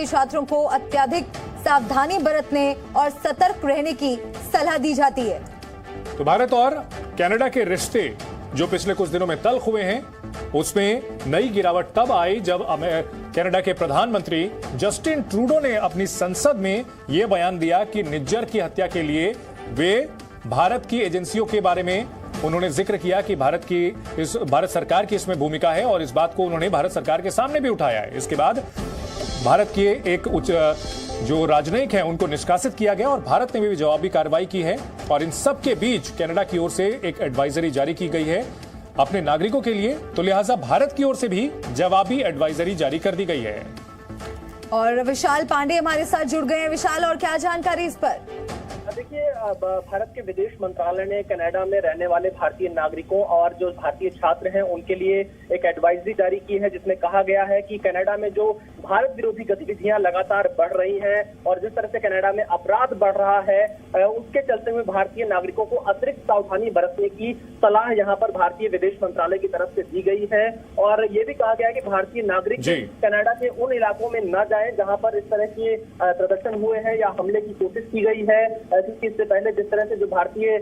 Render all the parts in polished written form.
भारतीय छात्रों को अत्यधिक सावधानी बरतने और सतर्क रहने की सलाह दी जाती है। तो भारत और कनाडा के रिश्ते जो पिछले कुछ दिनों में तल्ख हुए हैं, उसमें नई गिरावट तब आई जब कनाडा के प्रधानमंत्री जस्टिन ट्रूडो ने अपनी संसद में यह बयान दिया कि निज्जर की हत्या के लिए वे भारत की एजेंसियों के बारे में उन्होंने जिक्र किया कि भारत सरकार की इसमें भूमिका है और इस बात को उन्होंने भारत सरकार के सामने भी उठाया है। इसके बाद भारत के एक उच्च जो राजनयिक हैं उनको निष्कासित किया गया और भारत ने भी जवाबी कार्रवाई की है। और इन सब के बीच कनाडा की ओर से एक एडवाइजरी जारी की गई है अपने नागरिकों के लिए, तो लिहाजा भारत की ओर से भी जवाबी एडवाइजरी जारी कर दी गई है। और विशाल पांडे हमारे साथ जुड़ गए हैं। विशाल, और क्या जानकारी इस पर? देखिए, भारत के विदेश मंत्रालय ने कनाडा में रहने वाले भारतीय नागरिकों और जो भारतीय छात्र हैं उनके लिए एक एडवाइजरी जारी की है, जिसमें कहा गया है कि कनाडा में जो भारत विरोधी गतिविधियां लगातार बढ़ रही हैं और जिस तरह से कनाडा में अपराध बढ़ रहा है, उसके चलते हुए भारतीय नागरिकों को अतिरिक्त सावधानी बरतने की सलाह यहां पर भारतीय विदेश मंत्रालय की तरफ से दी गई है। और ये भी कहा गया है कि भारतीय नागरिक कनाडा के उन इलाकों में न जाएं जहां पर इस तरह के प्रदर्शन हुए हैं या हमले की कोशिश की गई है। इससे पहले जिस तरह से जो भारतीय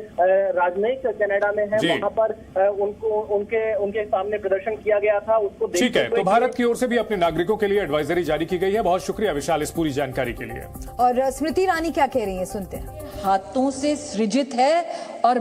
राजनयिक कनाडा में है वहां पर उनको उनके सामने प्रदर्शन किया गया था, उसको ठीक है। तो भारत की ओर से भी अपने नागरिकों के लिए एडवाइजरी जारी की गई है। बहुत शुक्रिया विशाल इस पूरी जानकारी के लिए। और स्मृति ईरानी क्या कह रही है, सुनते हैं। हाथों से सृजित है और